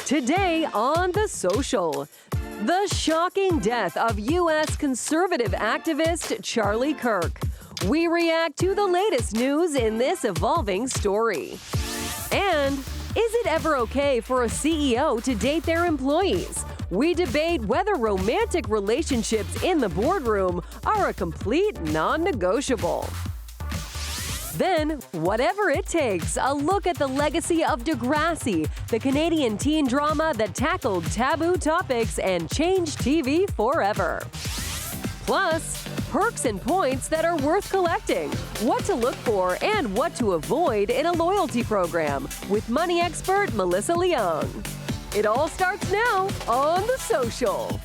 Today on The Social, the shocking death of U.S. conservative activist Charlie Kirk. We react to the latest news in this evolving story. And is it ever okay for a CEO to date their employees? We debate whether romantic relationships in the boardroom are a complete non-negotiable. Then, whatever it takes, a look at the legacy of Degrassi, the Canadian teen drama that tackled taboo topics and changed TV forever. Plus, perks and points that are worth collecting, what to look for and what to avoid in a loyalty program with money expert Melissa Leong. It all starts now on The Social.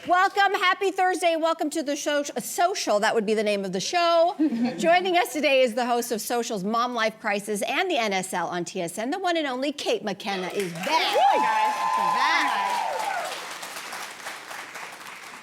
Welcome. Happy Thursday. Welcome to the show. Social, that would be the name of the show. Joining us today is the host of Social's Mom Life Crisis and the NSL on TSN, the one and only Kate McKenna is back. Hi, guys.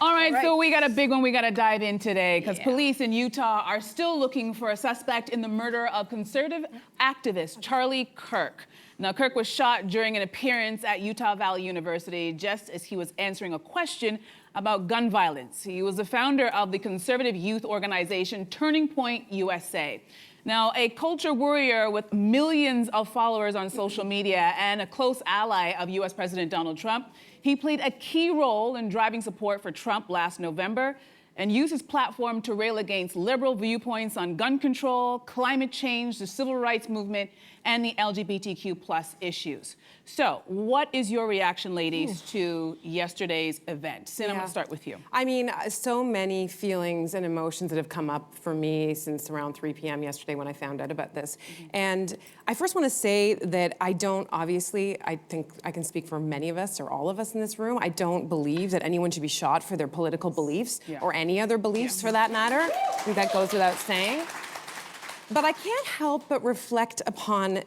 All right, so we got a big one we got to dive in today because police in Utah are still looking for a suspect in the murder of conservative activist Charlie Kirk. Now, Kirk was shot during an appearance at Utah Valley University just as he was answering a question about gun violence. He was the founder of the conservative youth organization Turning Point USA. Now, a culture warrior with millions of followers on social media and a close ally of U.S. President Donald Trump, he played a key role in driving support for Trump last November and used his platform to rail against liberal viewpoints on gun control, climate change, the civil rights movement, and the LGBTQ plus issues. So what is your reaction, ladies, to yesterday's event? Sin, I'm gonna start with you. I mean, so many feelings and emotions that have come up for me since around 3 p.m. yesterday when I found out about this. And I first wanna say that I don't, obviously, I think I can speak for many of us or all of us in this room, I don't believe that anyone should be shot for their political beliefs or any other beliefs for that matter. I think that goes without saying. But I can't help but reflect upon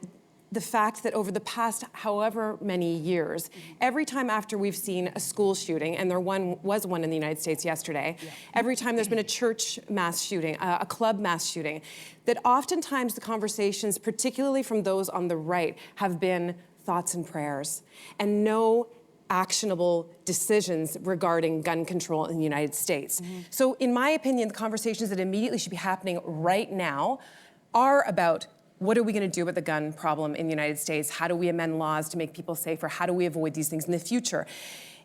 the fact that over the past however many years, every time after we've seen a school shooting, and there was one in the United States yesterday, every time there's been a church mass shooting, a club mass shooting, that oftentimes the conversations, particularly from those on the right, have been thoughts and prayers, and no actionable decisions regarding gun control in the United States. So in my opinion, the conversations that immediately should be happening right now are about what are we going to do about the gun problem in the United States? How do we amend laws to make people safer? How do we avoid these things in the future?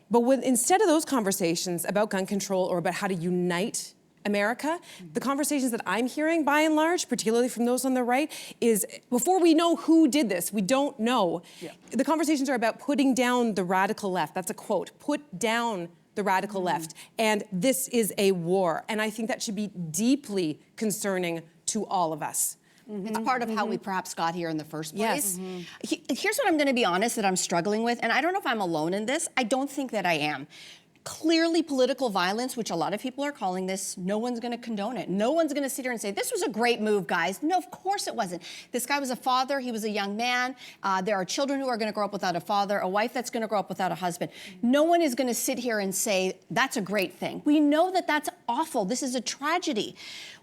But instead of those conversations about gun control or about how to unite America, the conversations that I'm hearing by and large, particularly from those on the right, is before we know who did this, we don't know. The conversations are about putting down the radical left. That's a quote. Put down the radical left. And this is a war. And I think that should be deeply concerning to all of us. It's part of how we perhaps got here in the first place. Here's what I'm going to be honest that I'm struggling with, and I don't know if I'm alone in this. I don't think that I am. Clearly, political violence, which a lot of people are calling this, no one's going to condone it. No one's going to sit here and say, this was a great move, guys. No, of course it wasn't. This guy was a father. He was a young man. There are children who are going to grow up without a father, a wife that's going to grow up without a husband. No one is going to sit here and say, that's a great thing. We know that that's awful. This is a tragedy.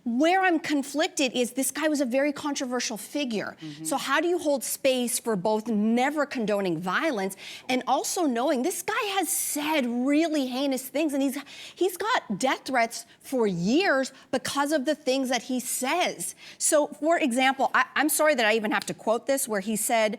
Where I'm conflicted is this guy was a very controversial figure. So how do you hold space for both never condoning violence and also knowing this guy has said really heinous things, and he's got death threats for years because of the things that he says. So, for example, I'm sorry that I even have to quote this, where he said,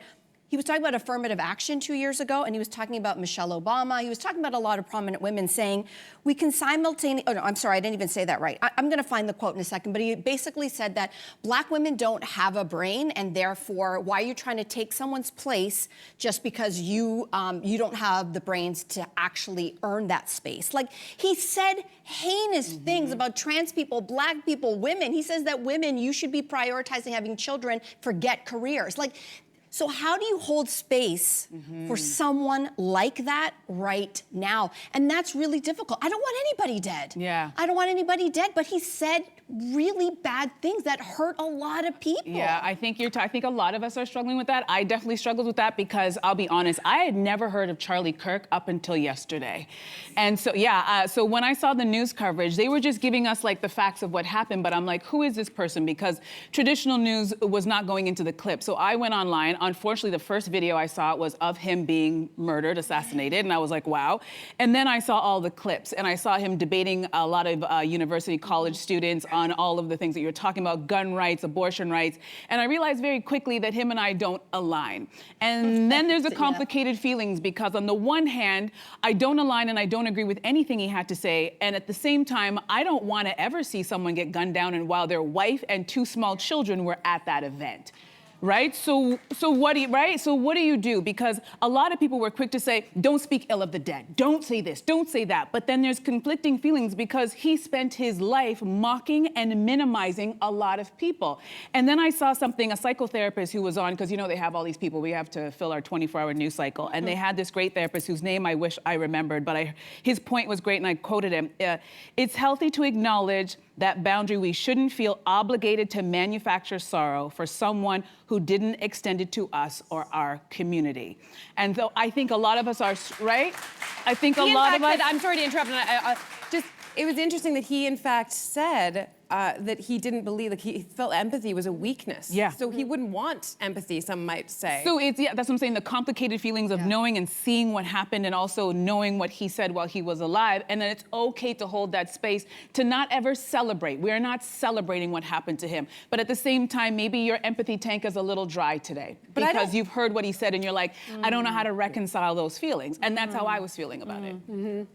He was talking about affirmative action 2 years ago, and he was talking about Michelle Obama. He was talking about a lot of prominent women saying, we can simultaneously, oh no, I'm sorry, I didn't even say that right. I'm gonna find the quote in a second, but he basically said that black women don't have a brain, and therefore, why are you trying to take someone's place just because you don't have the brains to actually earn that space? Like, he said heinous things about trans people, black people, women. He says that women, you should be prioritizing having children, forget careers. Like, so how do you hold space for someone like that right now? And that's really difficult. I don't want anybody dead. Yeah. I don't want anybody dead, but he said really bad things that hurt a lot of people. Yeah, I think I think a lot of us are struggling with that. I definitely struggled with that because I'll be honest, I had never heard of Charlie Kirk up until yesterday. And so, yeah, so when I saw the news coverage, they were just giving us like the facts of what happened, but I'm like, who is this person? Because traditional news was not going into the clip. So I went online. Unfortunately, the first video I saw was of him being murdered, assassinated, and I was like, wow. And then I saw all the clips, and I saw him debating a lot of university college students on all of the things that you're talking about, gun rights, abortion rights, and I realized very quickly that him and I don't align. And then there's the complicated feelings because on the one hand, I don't align and I don't agree with anything he had to say, and at the same time, I don't want to ever see someone get gunned down and while their wife and 2 small children were at that event. Right? So what do you do? Because a lot of people were quick to say, don't speak ill of the dead. Don't say this, don't say that. But then there's conflicting feelings because he spent his life mocking and minimizing a lot of people. And then I saw something, a psychotherapist who was on, because you know they have all these people, we have to fill our 24-hour news cycle. And they had this great therapist whose name I wish I remembered, but his point was great and I quoted him. It's healthy to acknowledge that boundary. We shouldn't feel obligated to manufacture sorrow for someone who didn't extend it to us or our community. And so I think a lot of us are, right? I think a lot of us... I'm sorry to interrupt, and it was interesting that he in fact said that he didn't believe, like he felt empathy was a weakness. Yeah. So he wouldn't want empathy, some might say. So it's, that's what I'm saying, the complicated feelings of knowing and seeing what happened and also knowing what he said while he was alive. And then it's okay to hold that space, to not ever celebrate. We're not celebrating what happened to him. But at the same time, maybe your empathy tank is a little dry today. But because you've heard what he said and you're like, I don't know how to reconcile those feelings. And that's how I was feeling about it.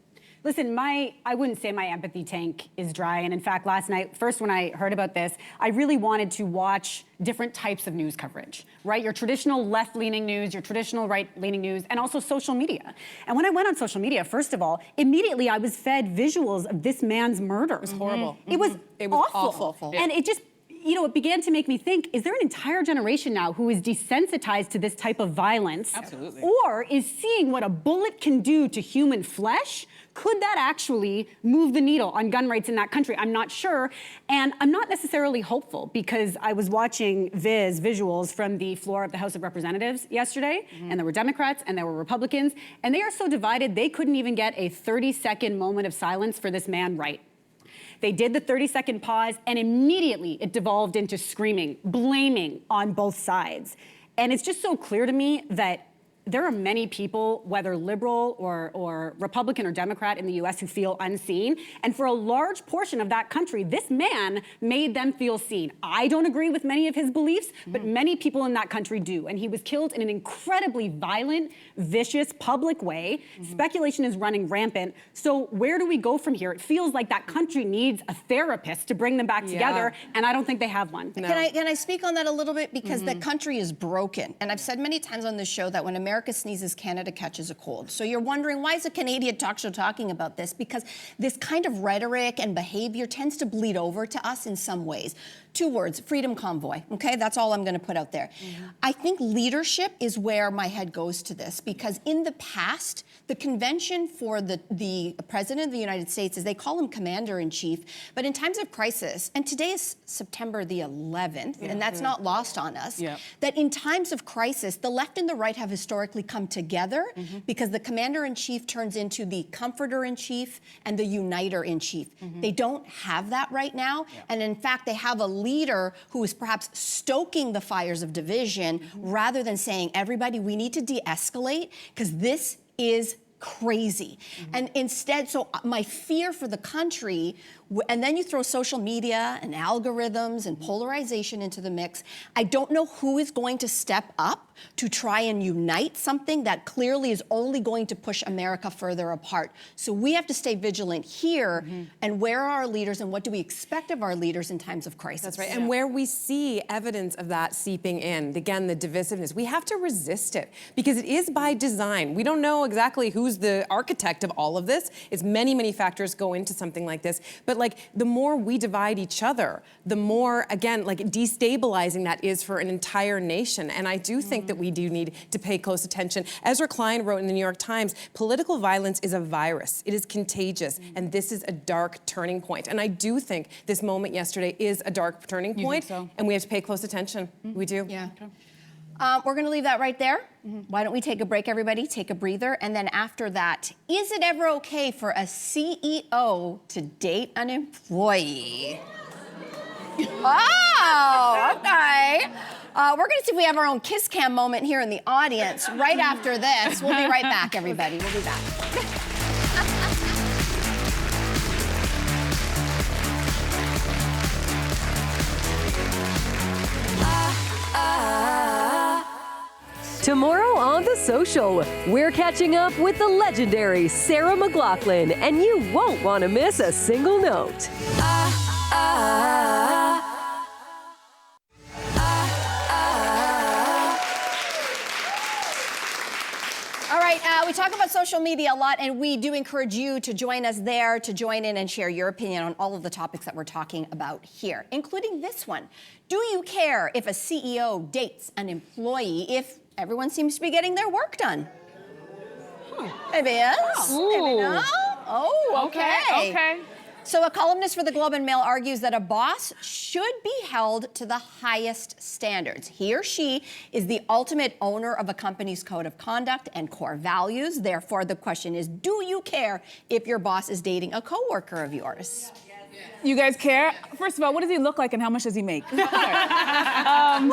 Listen, I wouldn't say my empathy tank is dry. And in fact, last night, first when I heard about this, I really wanted to watch different types of news coverage, right? Your traditional left-leaning news, your traditional right-leaning news, and also social media. And when I went on social media, first of all, immediately I was fed visuals of this man's murder. It was horrible. It was awful. awful. And it just, you know, it began to make me think, is there an entire generation now who is desensitized to this type of violence? Absolutely. Or is seeing what a bullet can do to human flesh? Could that actually move the needle on gun rights in that country? I'm not sure. And I'm not necessarily hopeful because I was watching visuals from the floor of the House of Representatives yesterday, and there were Democrats and there were Republicans, and they are so divided they couldn't even get a 30-second moment of silence for this man right. They did the 30-second pause, and immediately it devolved into screaming, blaming on both sides. And it's just so clear to me that there are many people, whether liberal or Republican or Democrat in the US, who feel unseen. And for a large portion of that country, this man made them feel seen. I don't agree with many of his beliefs, but many people in that country do. And he was killed in an incredibly violent, vicious, public way. Speculation is running rampant. So where do we go from here? It feels like that country needs a therapist to bring them back together, and I don't think they have one. No. Can I speak on that a little bit? Because the country is broken. And I've said many times on this show that when America sneezes, Canada catches a cold. So you're wondering, why is a Canadian talk show talking about this? Because this kind of rhetoric and behavior tends to bleed over to us in some ways. 2 words, freedom convoy, okay? That's all I'm gonna put out there. I think leadership is where my head goes to this, because in the past, the convention for the President of the United States is they call him Commander-in-Chief, but in times of crisis, and today is September the 11th, and that's not lost on us, that in times of crisis, the left and the right have historically come together because the Commander-in-Chief turns into the Comforter-in-Chief and the Uniter-in-Chief. They don't have that right now, and in fact, they have a leader who is perhaps stoking the fires of division rather than saying, everybody, we need to de-escalate because this is crazy. And instead, so my fear for the country and then you throw social media and algorithms and polarization into the mix, I don't know who is going to step up to try and unite something that clearly is only going to push America further apart. So we have to stay vigilant here, and where are our leaders and what do we expect of our leaders in times of crisis? That's right, and where we see evidence of that seeping in, again, the divisiveness, we have to resist it because it is by design. We don't know exactly who's the architect of all of this. It's many factors go into something like this, but like the more we divide each other, the more, again, like destabilizing that is for an entire nation. And I do think that we do need to pay close attention. Ezra Klein wrote in the New York Times, political violence is a virus. It is contagious, and this is a dark turning point. And I do think this moment yesterday is a dark turning point, and we have to pay close attention. We do. Yeah. We're going to leave that right there. Why don't we take a break, everybody? Take a breather. And then after that, is it ever okay for a CEO to date an employee? Oh, okay. We're going to see if we have our own kiss cam moment here in the audience right after this. We'll be right back, everybody. We'll be back. Tomorrow on The Social, we're catching up with the legendary Sarah McLachlan, and you won't want to miss a single note. All right, we talk about social media a lot, and we do encourage you to join us there, to join in and share your opinion on all of the topics that we're talking about here, including this one. Do you care if a CEO dates an employee if everyone seems to be getting their work done? Maybe yes, maybe no. Oh, okay. Okay. So a columnist for the Globe and Mail argues that a boss should be held to the highest standards. He or she is the ultimate owner of a company's code of conduct and core values. Therefore, the question is, do you care if your boss is dating a coworker of yours? You guys care? First of all, what does he look like and how much does he make? Wait a second. I'm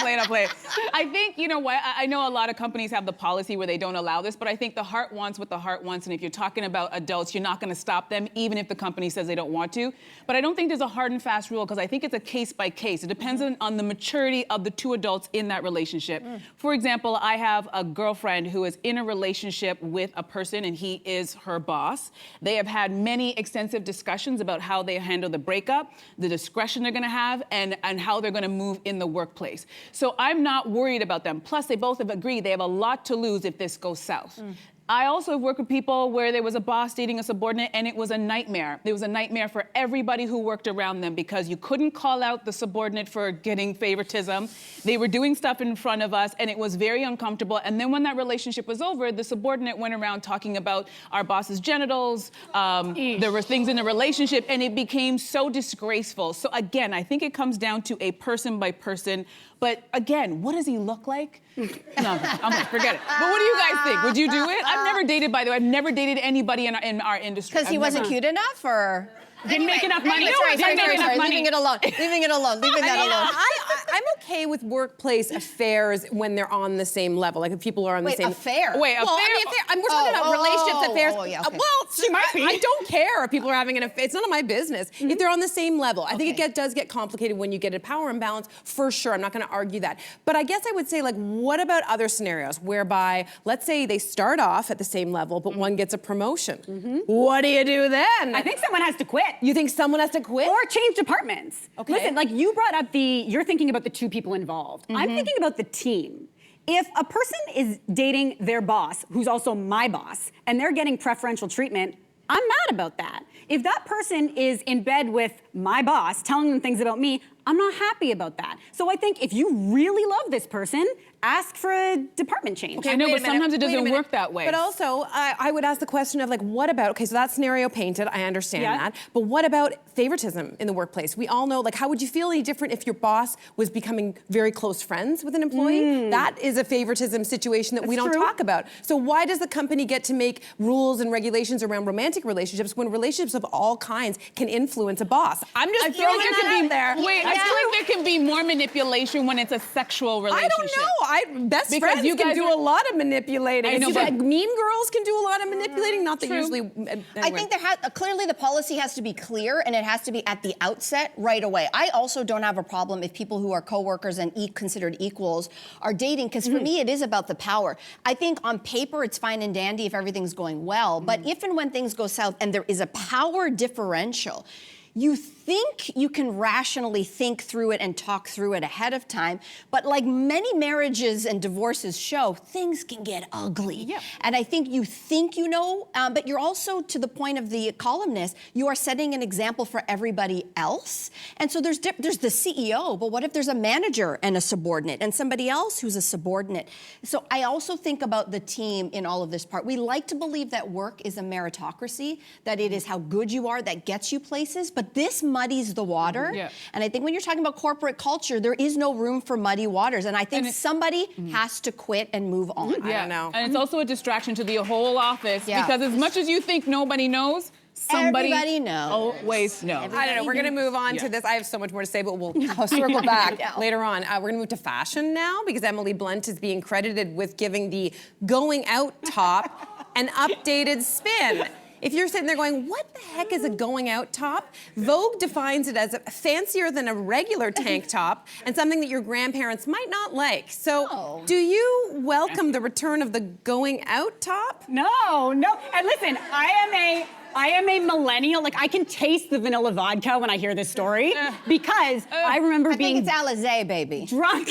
playing. I think, you know what, I know a lot of companies have the policy where they don't allow this, but I think the heart wants what the heart wants, and if you're talking about adults, you're not gonna stop them, even if the company says they don't want to. But I don't think there's a hard and fast rule, because I think it's a case by case. It depends on the maturity of the two adults in that relationship. For example, I have a girlfriend who is in a relationship with a person, and he is her boss. They have had many extensive discussions about how they handle the breakup, the discretion they're gonna have, and how they're gonna move in the workplace. So I'm not worried about them. Plus, they both have agreed they have a lot to lose if this goes south. I also have worked with people where there was a boss dating a subordinate, and it was a nightmare. It was a nightmare for everybody who worked around them, because you couldn't call out the subordinate for getting favoritism. They were doing stuff in front of us, and it was very uncomfortable. And then when that relationship was over, the subordinate went around talking about our boss's genitals. There were things in the relationship, and it became so disgraceful. So again, I think it comes down to a person by person. But again, what does he look like? No, forget it. But what do you guys think? Would you do it? I've never dated, by the way, I've never dated anybody in our industry. Because he wasn't cute enough, or? Didn't make enough money. Leaving it alone. Leaving that alone. I'm okay with workplace affairs when they're on the same level. Like if people are on the same affair. Wait, well, we're talking about relationships affairs. Yeah, okay. Well, she might be. I don't care if people are having an affair. It's none of my business. If they're on the same level. I think it does get complicated when you get a power imbalance, for sure. I'm not going to argue that. But I guess I would say, like, what about other scenarios whereby, let's say they start off at the same level, but one gets a promotion. What do you do then? I think someone has to quit. You think someone has to quit? Or change departments. Okay. Listen, like you brought up you're thinking about the two people involved. I'm thinking about the team. If a person is dating their boss, who's also my boss, and they're getting preferential treatment, I'm mad about that. If that person is in bed with my boss, telling them things about me, I'm not happy about that. So I think if you really love this person, ask for a department change. Okay, I know, but sometimes it doesn't work that way. But also, I would ask the question of, like, what about, okay, so that scenario painted, I understand that, but what about favoritism in the workplace? We all know, like, how would you feel any different if your boss was becoming very close friends with an employee? That is a favoritism situation that we don't talk about. So why does the company get to make rules and regulations around romantic relationships when relationships of all kinds can influence a boss? I'm just throwing that out there. Wait, I feel like there can be more manipulation when it's a sexual relationship. I don't know. Best friends you can guys do are- a lot of manipulating. I know, It's but- like Mean Girls can do a lot of manipulating. Not that True. usually. I think clearly the policy has to be clear, and it has to be at the outset right away. I also don't have a problem if people who are coworkers and considered equals are dating, because for me it is about the power. I think on paper it's fine and dandy if everything's going well, but if and when things go south and there is a power differential, you think you can rationally think through it and talk through it ahead of time, but like many marriages and divorces show, things can get ugly. Yeah. And I think you know, but you're also, to the point of the columnist, you are setting an example for everybody else. And so there's the CEO, but what if there's a manager and a subordinate and somebody else who's a subordinate? So I also think about the team in all of this part. We like to believe that work is a meritocracy, that it is how good you are that gets you places, but this muddies the water. Yeah. And I think when you're talking about corporate culture, there is no room for muddy waters. And I think somebody has to quit and move on. I don't know. And it's also a distraction to the whole office, Yeah. because as much as you think nobody knows, somebody Everybody knows. always knows. I don't know. We're going to move on to this. I have so much more to say, but we'll circle back later on. We're going to move to fashion now, because Emily Blunt is being credited with giving the going out top an updated spin. If you're sitting there going, what the heck is a going out top? Vogue defines it as fancier than a regular tank top and something that your grandparents might not like. So do you welcome the return of the going out top? No. And listen, I am a millennial. Like, I can taste the vanilla vodka when I hear this story, because I remember I being think it's Alizé, baby. drunk.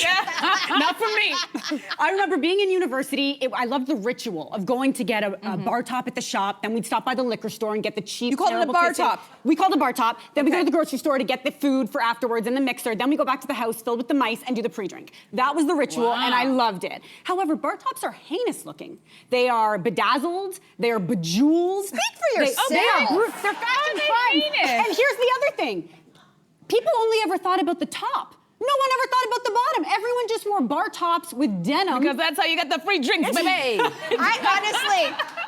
Not for me. I remember being in university. I loved the ritual of going to get a bar top at the shop. Then we'd stop by the liquor store and get the cheap. You called it a terrible bar kitchen. top? We called it a bar top. Then we go to the grocery store to get the food for afterwards and the mixer. Then we go back to the house filled with the mice and do the pre-drink. That was the ritual, and I loved it. However, bar tops are heinous looking. They are bedazzled. They are bejeweled. Speak for yourself. They're fashion fun. And here's the other thing. People only ever thought about the top. No one ever thought about the bottom. Everyone just wore bar tops with denim. Because that's how you get the free drinks, baby. I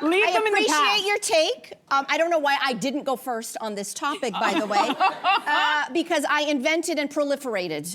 honestly, Leave I them in the past. appreciate your take. I don't know why I didn't go first on this topic, by the way, because I invented and proliferated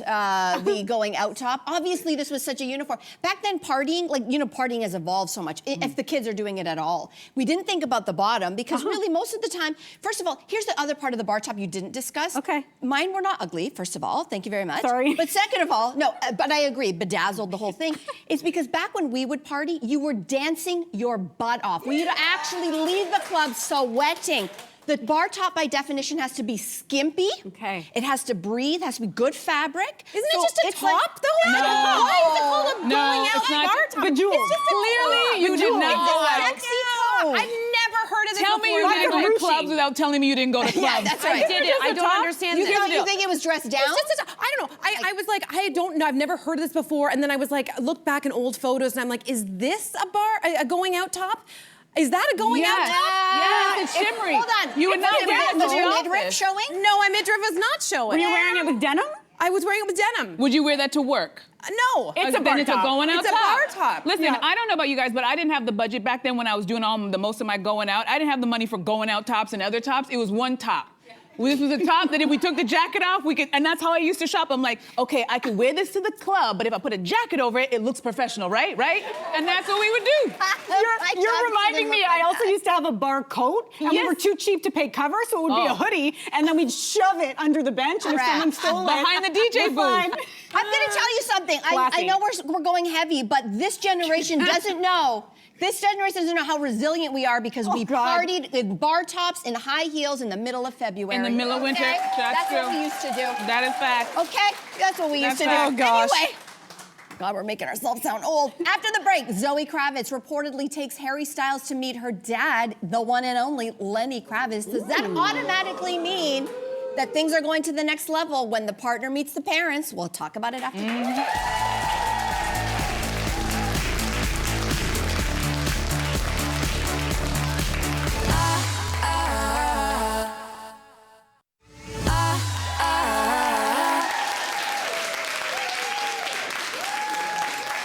the going out top. Obviously, this was such a uniform. Back then, partying, partying has evolved so much, if the kids are doing it at all. We didn't think about the bottom, because really, most of the time, first of all, here's the other part of the bar top you didn't discuss. Okay. Mine were not ugly, first of all. Thank you very much. Sorry. But second of all, no, but I agree, bedazzled, the whole thing. It's because back when we would party, you were dancing your butt off. We'd actually leave the club sweating. The bar top, by definition, has to be skimpy. Okay. It has to breathe, has to be good fabric. Isn't it just a it's like- top, though? No. Why is it called a No, going out it's not. bar top? Bejeweled. It's just a Clearly, you did Bejeweled. not go It's a out. sexy top. I've never heard of this Tell before. me you That's didn't go to ruching. clubs without telling me you didn't go to clubs. Yeah, that's right. I did it. I don't understand You this. think it was dressed down? It's just I don't know. I was like, I don't know. I've never heard of this before. And then I was like, looked back in old photos, and I'm like, is this a going out top? Is that a going out top? Yes, it's shimmery. Hold on. You would not wear it to Was the your midriff office. showing? No, my midriff was not showing. Were you wearing it with denim? I was wearing it with denim. Would you wear that to work? No. It's a Then bar it's top. a going out It's a top. bar top. Listen, Yeah. I don't know about you guys, but I didn't have the budget back then when I was doing the most of my going out. I didn't have the money for going out tops and other tops. It was one top. This was a top that if we took the jacket off, we could, and that's how I used to shop. I'm like, okay, I could wear this to the club, but if I put a jacket over it, it looks professional, right? Right? And that's what we would do. You're reminding me, I also used to have a bar coat, and we were too cheap to pay cover, so it would be a hoodie, and then we'd shove it under the bench, and if Correct. someone stole it, Behind the DJ we're booth. fine. I'm going to tell you something. I Classy. know we're going heavy, but this generation doesn't know. This generation doesn't know how resilient we are, because we God. partied in bar tops and high heels in the middle of February. In the middle of winter. Okay? That's what true. we used to do. That is fact. Okay? That's what we used to do. That's fact. Oh, gosh. Anyway. God, we're making ourselves sound old. After the break, Zoe Kravitz reportedly takes Harry Styles to meet her dad, the one and only Lenny Kravitz. Does that automatically mean that things are going to the next level when the partner meets the parents? We'll talk about it after.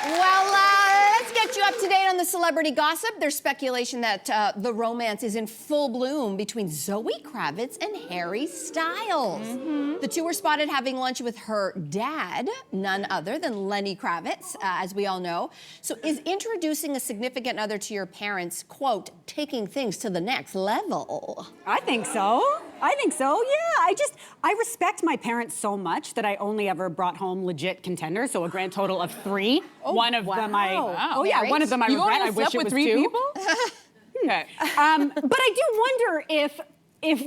Well, let's get you up to date on the celebrity celebrity gossip, there's speculation that the romance is in full bloom between Zoe Kravitz and Harry Styles. The two were spotted having lunch with her dad, none other than Lenny Kravitz, as we all know. So is introducing a significant other to your parents, quote, taking things to the next level? I think so. Yeah, I respect my parents so much that I only ever brought home legit contenders, so a grand total of 3. One of them one of them I regret. I wish it was 2. People? Okay. But I do wonder if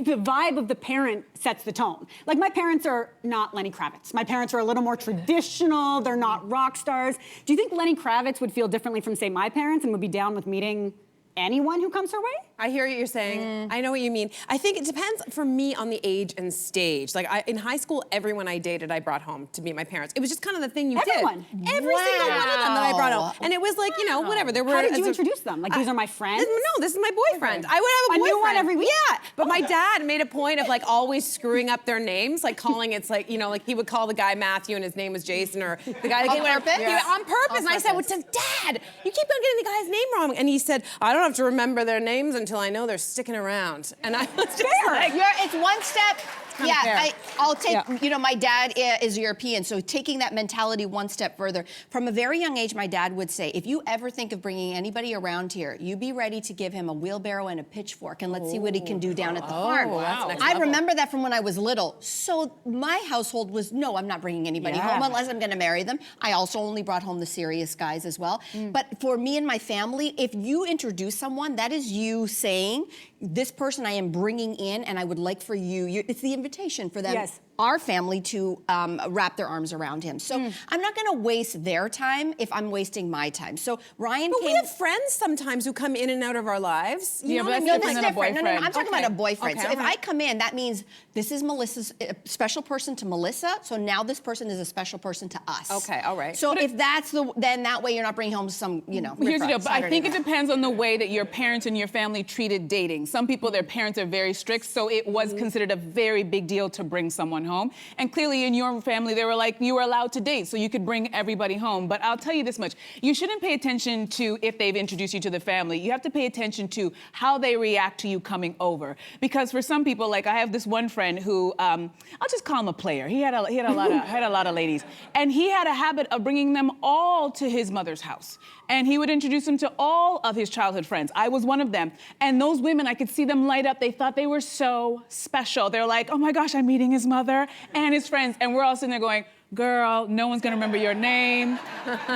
the vibe of the parent sets the tone. Like, my parents are not Lenny Kravitz. My parents are a little more traditional. They're not rock stars. Do you think Lenny Kravitz would feel differently from, say, my parents and would be down with meeting anyone who comes her way? I hear what you're saying. I know what you mean. I think it depends for me on the age and stage. Like, in high school, everyone I dated, I brought home to meet my parents. It was just kind of the thing you Everyone. did. Every single one of them that I brought home. And it was like, you know, whatever. There were. How did you introduce them? Like, these are my friends? No, this is my boyfriend. I would have a boyfriend. A new one every week? Yeah, but my dad made a point of like always screwing up their names, like calling it's like, you know, like he would call the guy Matthew and his name was Jason, or the guy that On purpose? on purpose. And I said, well, Dad, you keep on getting the guy's name wrong. And he said, I don't have to remember their names until I know they're sticking around. And I was just like, It's one step. Yeah, I'll take, you know, my dad is European, so taking that mentality one step further. From a very young age, my dad would say, if you ever think of bringing anybody around here, you be ready to give him a wheelbarrow and a pitchfork, and let's see what he can do down at the farm. Wow. I remember that from when I was little. So my household was, no, I'm not bringing anybody home unless I'm gonna marry them. I also only brought home the serious guys as well. But for me and my family, if you introduce someone, that is you saying, this person I am bringing in, and I would like for it's the invitation for them, our family, to wrap their arms around him. So I'm not gonna waste their time if I'm wasting my time. So Ryan we have friends sometimes who come in and out of our lives. Yeah, but that's different than a boyfriend. No, I'm talking about a boyfriend. Okay, So if I come in, that means this is Melissa's special person to Melissa, so now this person is a special person to us. Okay, all right. So if that's then that way you're not bringing home some, you know, Here's the deal, but I think it Saturday night. depends on the way that your parents and your family treated dating. Some people, their parents are very strict, so it was considered a very big deal to bring someone home. And clearly in your family, they were like, you were allowed to date, so you could bring everybody home. But I'll tell you this much, you shouldn't pay attention to if they've introduced you to the family. You have to pay attention to how they react to you coming over. Because for some people, like I have this one friend who, I'll just call him a player. He had a lot of ladies. And he had a habit of bringing them all to his mother's house. And he would introduce them to all of his childhood friends. I was one of them. And those women, I could see them light up. They thought they were so special. They're like, oh my gosh, I'm meeting his mother and his friends. And we're all sitting there going, girl, no one's gonna remember your name.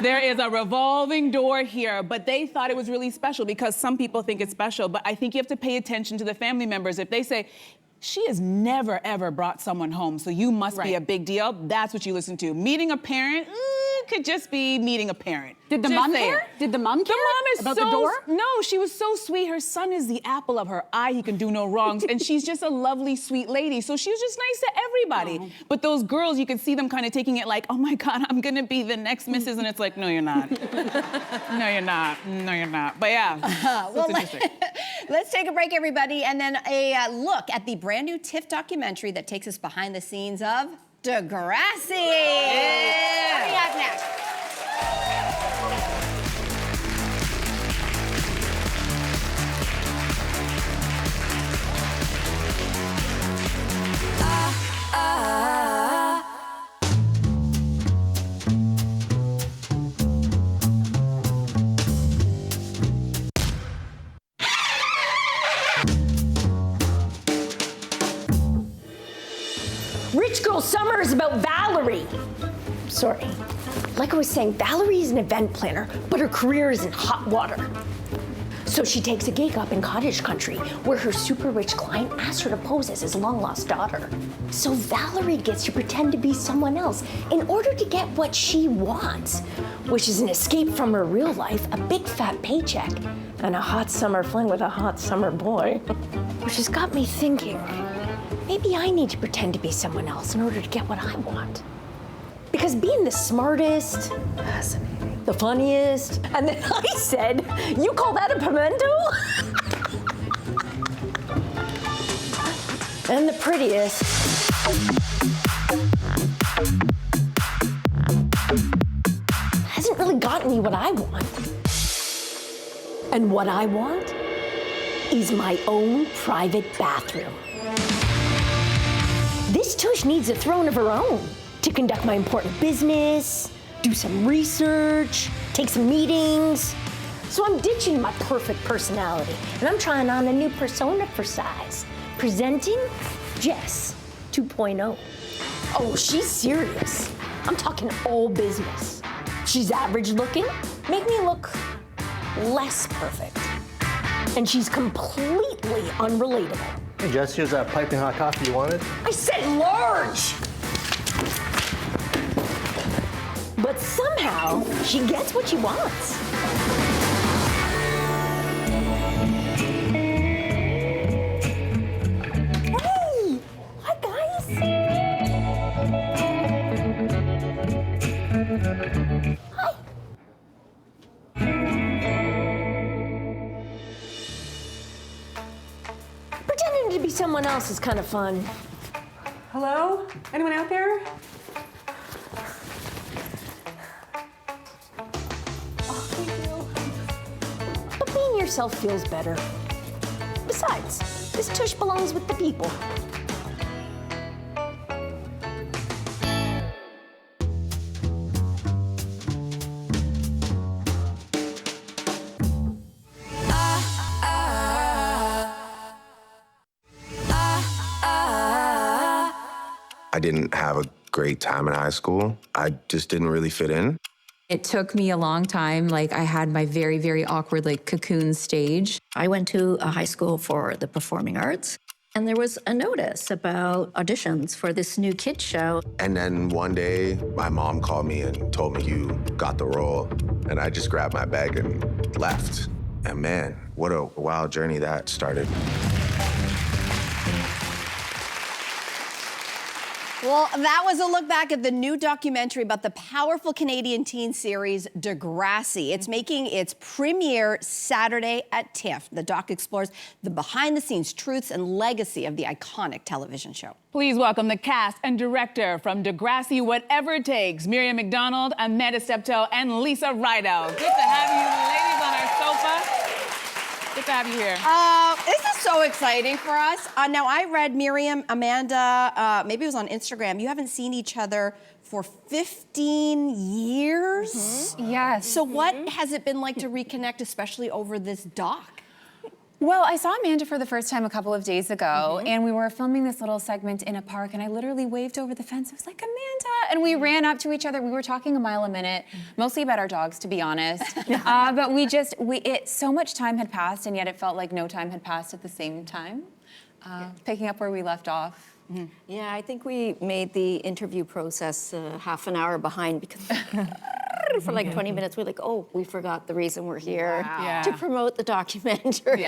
There is a revolving door here. But they thought it was really special because some people think it's special. But I think you have to pay attention to the family members. If they say, she has never, ever brought someone home, so you must be a big deal, that's what you listen to. Meeting a parent, could just be meeting a parent. Did the mom care? Did the mom care? The mom is about so, the door? No, she was so sweet. Her son is the apple of her eye. He can do no wrongs. And she's just a lovely, sweet lady. So she was just nice to everybody. Oh. But those girls, you could see them kind of taking it like, oh my God, I'm gonna be the next Mrs. And it's like, no, you're not. No, you're not. No, you're not. But yeah, well, let's take a break, everybody, and then a look at the brand new TIFF documentary that takes us behind the scenes of Degrassi. Yeah. Coming up next. Rich Girl Summer is about Valerie. Sorry. Like I was saying, Valerie is an event planner, but her career is in hot water. So she takes a gig up in cottage country where her super rich client asks her to pose as his long-lost daughter. So Valerie gets to pretend to be someone else in order to get what she wants, which is an escape from her real life, a big fat paycheck, and a hot summer fling with a hot summer boy. Which has got me thinking, maybe I need to pretend to be someone else in order to get what I want. Because being the smartest, fascinating, the funniest, and then I said, you call that a pimento? And the prettiest. Hasn't really gotten me what I want. And what I want is my own private bathroom. This tush needs a throne of her own to conduct my important business, do some research, take some meetings. So I'm ditching my perfect personality, and I'm trying on a new persona for size. Presenting Jess 2.0. Oh, she's serious. I'm talking all business. She's average looking, make me look less perfect. And she's completely unrelatable. Hey Jess, here's that piping hot coffee you wanted. I said large! But somehow, she gets what she wants. Hey! Hi, guys! Hi! Pretending to be someone else is kind of fun. Hello? Anyone out there? But being yourself feels better. Besides, this tush belongs with the people. I didn't have a great time in high school. I just didn't really fit in. It took me a long time. Like, I had my very, very awkward, like, cocoon stage. I went to a high school for the performing arts, and there was a notice about auditions for this new kids show. And then one day, my mom called me and told me, you got the role. And I just grabbed my bag and left. And man, what a wild journey that started. Well, that was a look back at the new documentary about the powerful Canadian teen series Degrassi. It's making its premiere Saturday at TIFF. The doc explores the behind-the-scenes truths and legacy of the iconic television show. Please welcome the cast and director from Degrassi, Whatever It Takes, Miriam McDonald, Amanda Steptoe, and Lisa Rideout. Good to have you ladies on our sofa. Good to have you here. This is so exciting for us. Now, I read Miriam, Amanda, maybe it was on Instagram. You haven't seen each other for 15 years? Mm-hmm. Yes. So what has it been like to reconnect, especially over this doc? Well, I saw Amanda for the first time a couple of days ago, and we were filming this little segment in a park, and I literally waved over the fence. I was like, Amanda! And we ran up to each other. We were talking a mile a minute, mostly about our dogs, to be honest. But so much time had passed, and yet it felt like no time had passed at the same time. Picking up where we left off. Yeah, I think we made the interview process half an hour behind because for like 20 minutes, we're like, oh, we forgot the reason we're here to promote the documentary.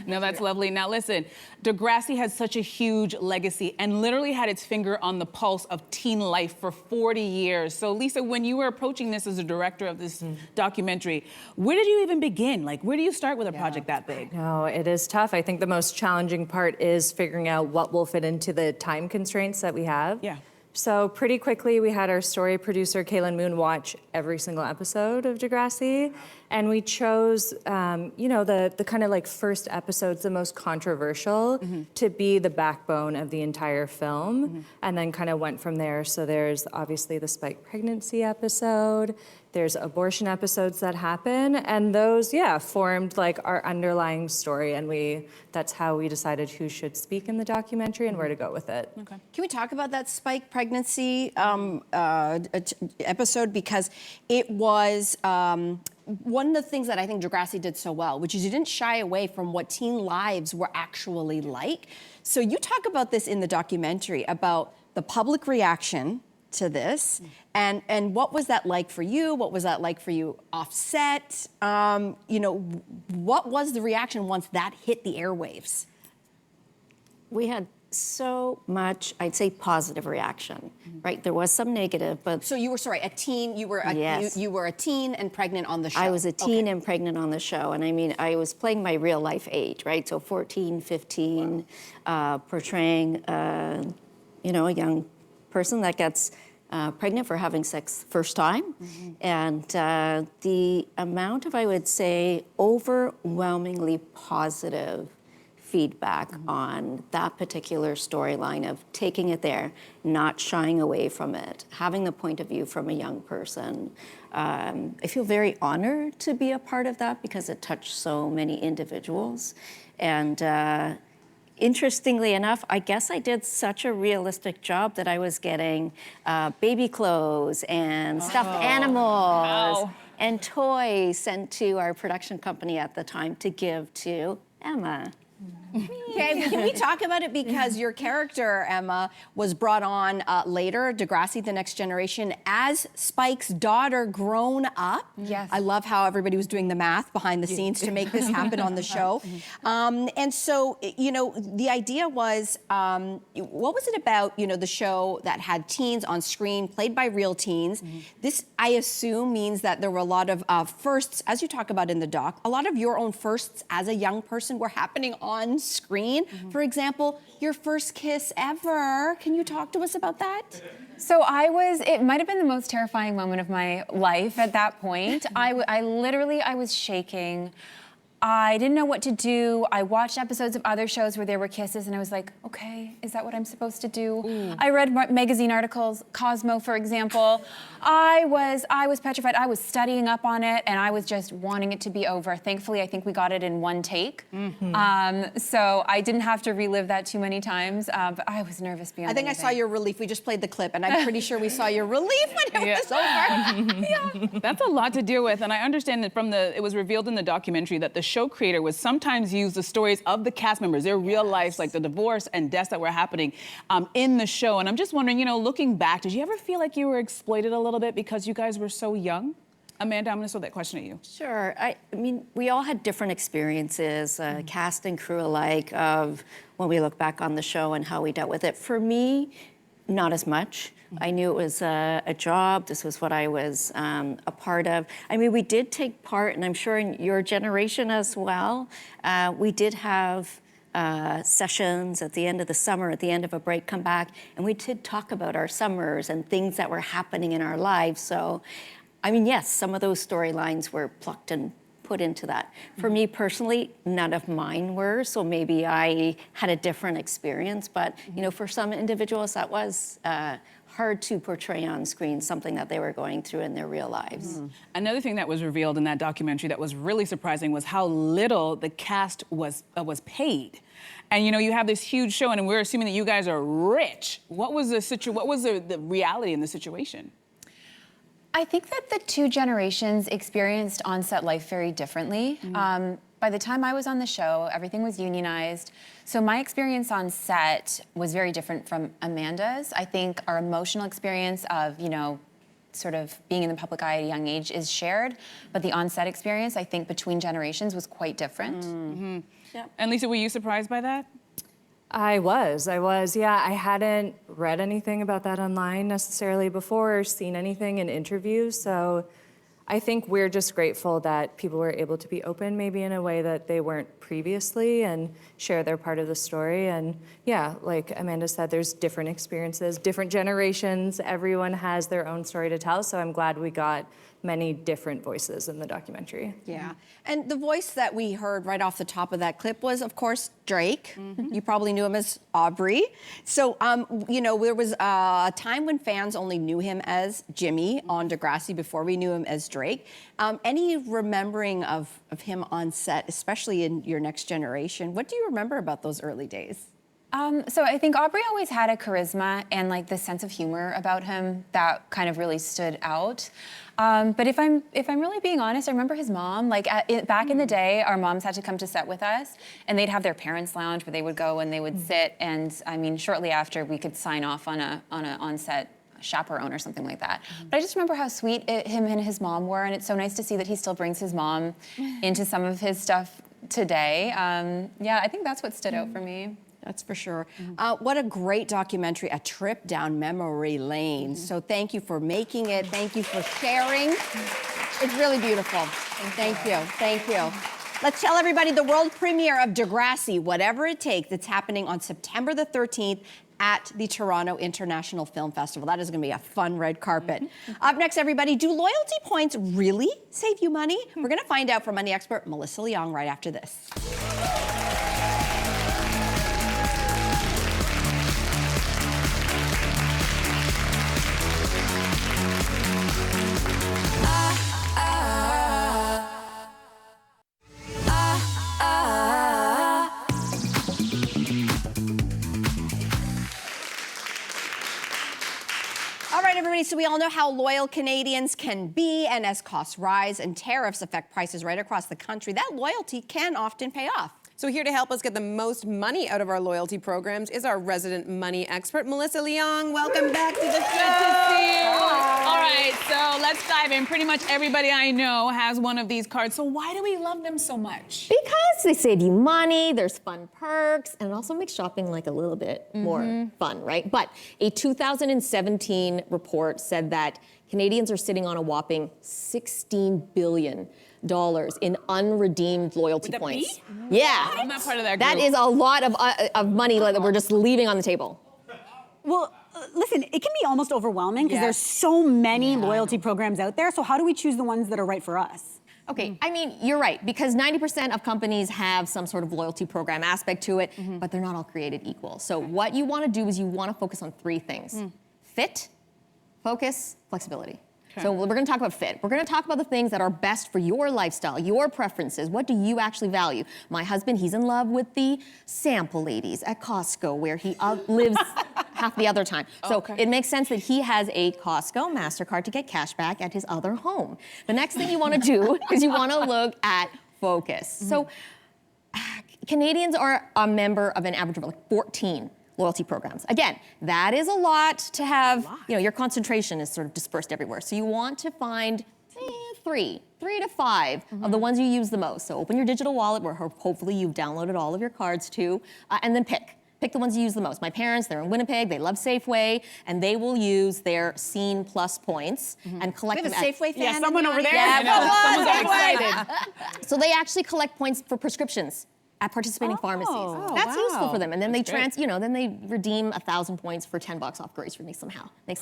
No, that's lovely. Now listen, Degrassi has such a huge legacy and literally had its finger on the pulse of teen life for 40 years. So Lisa, when you were approaching this as a director of this documentary, where did you even begin? Like, where do you start with a project that big? No, it is tough. I think the most challenging part is figuring out what will fit into the time constraints that we have. Yeah. So pretty quickly, we had our story producer, Kaylin Moon, watch every single episode of Degrassi. And we chose, the kind of like first episodes, the most controversial, to be the backbone of the entire film. And then kind of went from there. So there's obviously the spike pregnancy episode. There's abortion episodes that happen. And those, formed like our underlying story. And that's how we decided who should speak in the documentary and where to go with it. Okay. Can we talk about that spike pregnancy episode? Because it was one of the things that I think Degrassi did so well, which is you didn't shy away from what teen lives were actually like. So you talk about this in the documentary, about the public reaction to this, and what was that like for you? What was that like for you offset? What was the reaction once that hit the airwaves? We had so much, I'd say, positive reaction, right? There was some negative, but... So you were, a teen, you were a teen and pregnant on the show. I was a teen and pregnant on the show, and I mean, I was playing my real life age, right? So 14, 15, portraying, a young person that gets pregnant for having sex first time. And the amount of, I would say, overwhelmingly positive feedback on that particular storyline of taking it there, not shying away from it, having the point of view from a young person. I feel very honored to be a part of that because it touched so many individuals. And interestingly enough, I guess I did such a realistic job that I was getting baby clothes and stuffed animals and toys sent to our production company at the time to give to Emma. Okay, can we talk about it? Because your character, Emma, was brought on later, Degrassi, The Next Generation, as Spike's daughter grown up. Yes. I love how everybody was doing the math behind the scenes to make this happen on the show. And so, you know, the idea was, what was it about, you know, the show that had teens on screen, played by real teens? This, I assume, means that there were a lot of firsts, as you talk about in the doc, a lot of your own firsts as a young person were happening on screen. For example, your first kiss ever. Can you talk to us about that? So it might have been the most terrifying moment of my life at that point. I literally was shaking. I didn't know what to do. I watched episodes of other shows where there were kisses, and I was like, okay, is that what I'm supposed to do? I read magazine articles, Cosmo, for example. I was petrified. I was studying up on it, and I was just wanting it to be over. Thankfully, I think we got it in one take. So I didn't have to relive that too many times, but I was nervous beyond I think anything. I saw your relief. We just played the clip, and I'm pretty sure we saw your relief when it was over. That's a lot to deal with, and I understand that it was revealed in the documentary that the show creator would sometimes use the stories of the cast members, their real lives, like the divorce and deaths that were happening in the show. And I'm just wondering, you know, looking back, did you ever feel like you were exploited a little bit because you guys were so young? Amanda, I'm gonna throw that question at you. Sure. I mean, we all had different experiences, cast and crew alike, of when we look back on the show and how we dealt with it. For me, not as much. I knew it was a job. This was what I was a part of. I mean, we did take part, and I'm sure in your generation as well, we did have sessions at the end of the summer, at the end of a break, come back, and we did talk about our summers and things that were happening in our lives. So, I mean, yes, some of those storylines were plucked and put into that. For me personally, none of mine were, so maybe I had a different experience, but you know, for some individuals that was hard to portray on screen, something that they were going through in their real lives. Another thing that was revealed in that documentary that was really surprising was how little the cast was paid. And you know, you have this huge show, and we're assuming that you guys are rich. What was the reality in the situation? I think that the two generations experienced on-set life very differently. By the time I was on the show, everything was unionized. So my experience on set was very different from Amanda's. I think our emotional experience of, you know, sort of being in the public eye at a young age is shared, but the on-set experience, I think, between generations was quite different. Yep. And Lisa, were you surprised by that? I was, yeah. I hadn't read anything about that online necessarily before or seen anything in interviews, so I think we're just grateful that people were able to be open maybe in a way that they weren't previously and share their part of the story. And yeah, like Amanda said, there's different experiences, different generations, everyone has their own story to tell, so I'm glad we got many different voices in the documentary. Yeah, and the voice that we heard right off the top of that clip was, of course, Drake. You probably knew him as Aubrey. So, you know, there was a time when fans only knew him as Jimmy on Degrassi before we knew him as Drake. Any remembering of him on set, especially in your Next Generation? What do you remember about those early days? So I think Aubrey always had a charisma and like this sense of humor about him that kind of really stood out. But if I'm really being honest, I remember his mom. Like back in the day, our moms had to come to set with us, and they'd have their parents' lounge where they would go and they would sit. And I mean, shortly after, we could sign off on a on-set chaperone or something like that. But I just remember how sweet him and his mom were, and it's so nice to see that he still brings his mom into some of his stuff today. Yeah, I think that's what stood out for me. That's for sure. What a great documentary, a trip down memory lane. So thank you for making it. Thank you for sharing. It's really beautiful. Thank you. Thank you. Let's tell everybody the world premiere of Degrassi, Whatever It Takes. It's happening on September the 13th at the Toronto International Film Festival. That is going to be a fun red carpet. Up next, everybody, do loyalty points really save you money? We're going to find out from money expert Melissa Grelo right after this. All right, everybody, so we all know how loyal Canadians can be, and as costs rise and tariffs affect prices right across the country, that loyalty can often pay off. So here to help us get the most money out of our loyalty programs is our resident money expert, Melissa Grelo. Welcome back to the show. Good to see you. All right, so let's dive in. Pretty much everybody I know has one of these cards. So why do we love them so much? Because they save you money, there's fun perks, and it also makes shopping like a little bit more fun, right? But a 2017 report said that Canadians are sitting on a whopping $16 billion in unredeemed loyalty points. Yeah. I'm not part of that group. That is a lot of money that we're just leaving on the table. Well, listen, it can be almost overwhelming because there's so many loyalty programs out there. So how do we choose the ones that are right for us? Okay, I mean, you're right, because 90% of companies have some sort of loyalty program aspect to it, but they're not all created equal. So what you want to do is you want to focus on three things. Fit, focus, flexibility. So we're going to talk about fit. We're going to talk about the things that are best for your lifestyle, your preferences. What do you actually value? My husband, he's in love with the sample ladies at Costco, where he lives half the other time. So it makes sense that he has a Costco MasterCard to get cash back at his other home. The next thing you want to do is you want to look at focus. So Canadians are a member of an average of like 14 loyalty programs. Again, that is a lot to have, you know, your concentration is sort of dispersed everywhere. So you want to find three to five of the ones you use the most. So open your digital wallet where hopefully you've downloaded all of your cards to, and then pick the ones you use the most. My parents, they're in Winnipeg, they love Safeway, and they will use their Scene Plus points and collect them. We have a Safeway fan. Yeah, someone over there. Yeah, Someone's excited. So they actually collect points for prescriptions at participating pharmacies. That's useful for them. And then they then they redeem 1,000 points for $10 off groceries, makes them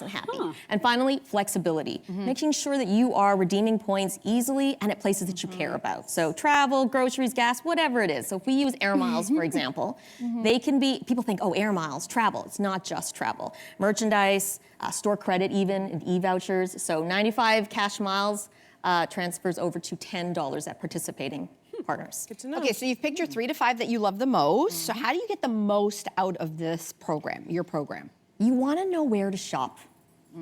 happy. And finally, flexibility. Making sure that you are redeeming points easily and at places that you care about. So travel, groceries, gas, whatever it is. So if we use Air Miles, for example, they can be, people think, oh, Air Miles, travel. It's not just travel. Merchandise, store credit even, and e-vouchers. So 95 cash miles transfers over to $10 at participating partners. Good to know. Okay, so you've picked your 3 to 5 that you love the most. So how do you get the most out of this program, your program? You want to know where to shop.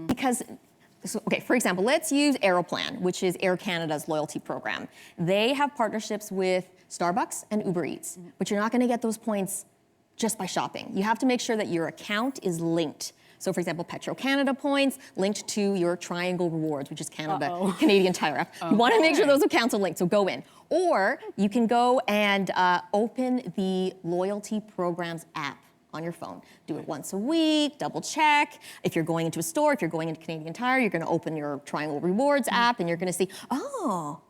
Because, for example, let's use Aeroplan, which is Air Canada's loyalty program. They have partnerships with Starbucks and Uber Eats, but you're not going to get those points just by shopping. You have to make sure that your account is linked. So, for example, Petro-Canada points linked to your Triangle Rewards, which is Canadian Tire app. You want to make sure those accounts are linked, so go in. Or you can go and open the loyalty programs app on your phone. Do it once a week, double check. If you're going into a store, if you're going into Canadian Tire, you're going to open your Triangle Rewards app and you're going to see, oh,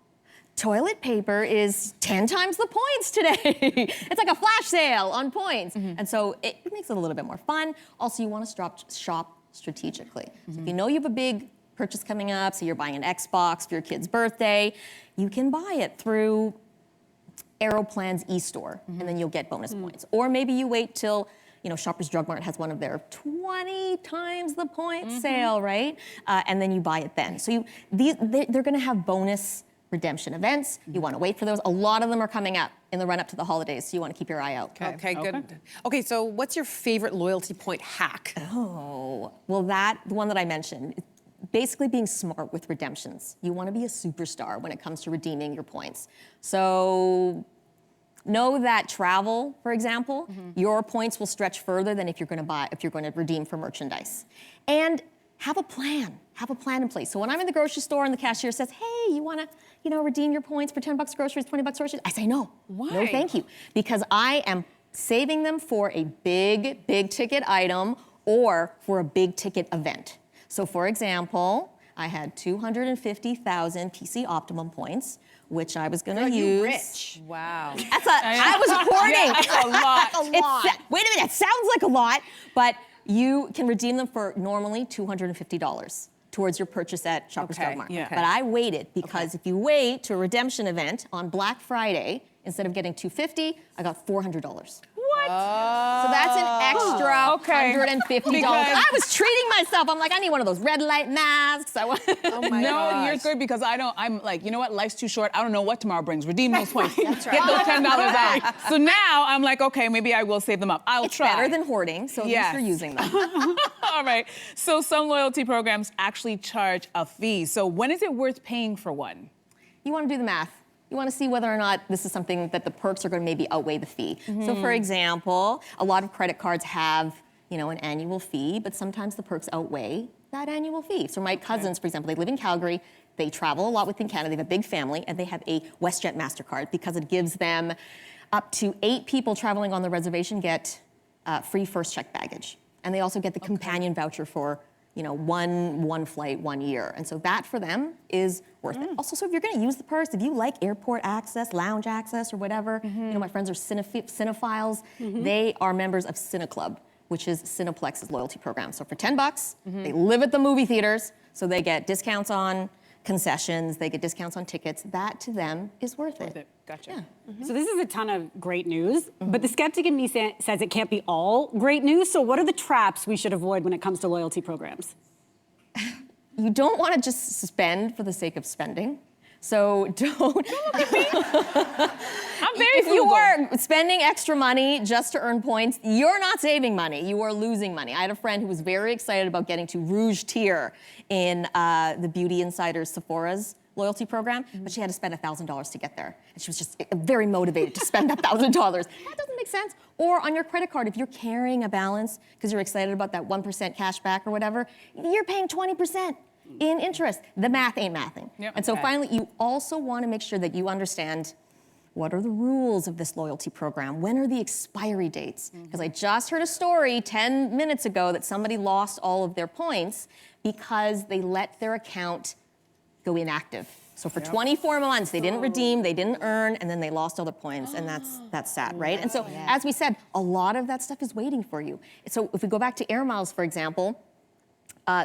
toilet paper is 10 times the points today. It's like a flash sale on points. And so it makes it a little bit more fun. Also, you want to shop strategically. So if you know you have a big purchase coming up, so you're buying an Xbox for your kid's birthday, you can buy it through Aeroplan's e-store, and then you'll get bonus points. Or maybe you wait till, Shoppers Drug Mart has one of their 20 times the points sale, right? And then you buy it then. So they're going to have bonus redemption events. You want to wait for those. A lot of them are coming up in the run-up to the holidays, so you want to keep your eye out. Okay, good. Okay, so what's your favorite loyalty point hack? Oh, well, the one that I mentioned, basically being smart with redemptions. You want to be a superstar when it comes to redeeming your points. So know that travel, for example, your points will stretch further than if you're going to redeem for merchandise. And have a plan. Have a plan in place. So when I'm in the grocery store and the cashier says, hey, you want to, redeem your points for $10 groceries, $20 groceries, I say no. Why? No, thank you. Because I am saving them for a big ticket item or for a big ticket event. So for example, I had 250,000 PC Optimum points, which I was gonna Girl, use. you rich. Wow. I was hoarding. Yeah, that's a lot. That's a lot. Wait a minute, it sounds like a lot, but you can redeem them for normally $250 towards your purchase at Shoppers Drug Mart. yeah. But I waited because if you wait to a redemption event on Black Friday, instead of getting $250, I got $400. What? So that's an extra $150. Because- I was treating myself. I'm like, I need one of those red light masks. No, you're good because I'm like, you know what? Life's too short. I don't know what tomorrow brings. Redeem those points. That's right. Get those $10 out. So now I'm like, okay, maybe I will save them up. I'll It's try. better than hoarding, so at least you're using them. All right. So some loyalty programs actually charge a fee. So when is it worth paying for one? You want to do the math. You want to see whether or not this is something that the perks are going to maybe outweigh the fee. So for example, a lot of credit cards have, an annual fee, but sometimes the perks outweigh that annual fee. So my cousins, for example, they live in Calgary, they travel a lot within Canada, they have a big family, and they have a WestJet MasterCard because it gives them up to 8 people traveling on the reservation get free first check baggage. And they also get the companion voucher for one flight, 1 year. And so that for them is worth it. Also, so if you're gonna use the perks, if you like airport access, lounge access, or whatever, my friends are cinephiles. They are members of CineClub, which is Cineplex's loyalty program. So for $10, they live at the movie theaters, so they get discounts on concessions, they get discounts on tickets. That to them is worth it. Gotcha. Yeah. So this is a ton of great news, but the skeptic in me says it can't be all great news. So what are the traps we should avoid when it comes to loyalty programs? You don't want to just spend for the sake of spending. So don't. I'm very If you frugal. are spending extra money just to earn points, you're not saving money. You are losing money. I had a friend who was very excited about getting to Rouge Tier in the Beauty Insider Sephora's loyalty program, but she had to spend $1,000 to get there. And she was just very motivated to spend that $1,000. That doesn't make sense. Or on your credit card, if you're carrying a balance because you're excited about that 1% cash back or whatever, you're paying 20% in interest. The math ain't mathing. Yep. And so finally, you also want to make sure that you understand what are the rules of this loyalty program? When are the expiry dates? Because I just heard a story 10 minutes ago that somebody lost all of their points because they let their account go inactive. So for 24 months, they didn't redeem, they didn't earn, and then they lost all their points, and that's sad, right? And so, as we said, a lot of that stuff is waiting for you. So if we go back to air miles, for example,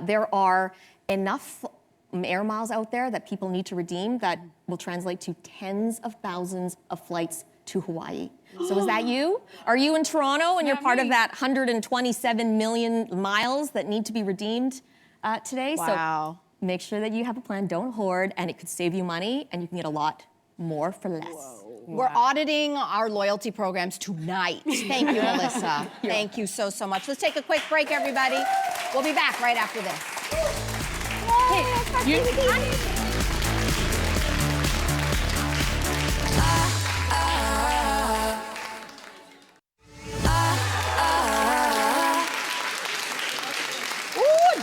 there are enough air miles out there that people need to redeem that will translate to tens of thousands of flights to Hawaii. So is that you? Are you in Toronto and you're part of that 127 million miles that need to be redeemed today? Wow. So make sure that you have a plan, don't hoard, and it could save you money and you can get a lot more for less. Whoa. We're auditing our loyalty programs tonight. Thank you, Melissa. Thank you so much. Let's take a quick break, everybody. We'll be back right after this.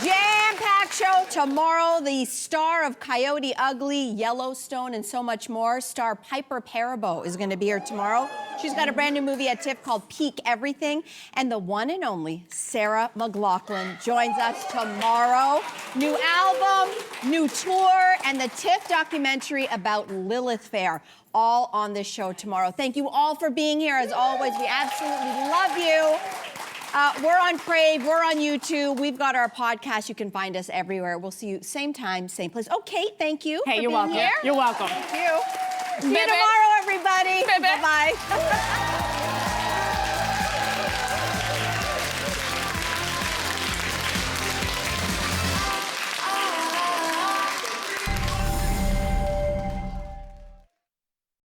Jam-packed show tomorrow. The star of Coyote Ugly, Yellowstone, and so much more, star Piper Perabo, is going to be here tomorrow. She's got a brand new movie at TIFF called Peak Everything. And the one and only Sarah McLachlan joins us tomorrow. New album, new tour, and the TIFF documentary about Lilith Fair. All on this show tomorrow. Thank you all for being here. As always, we absolutely love you. We're on Crave, we're on YouTube, we've got our podcast. You can find us everywhere. We'll see you same time, same place. Oh, Kate, thank you. Hey, for you're being welcome. Here. You're welcome. Thank you. See you tomorrow, everybody. Bye-bye.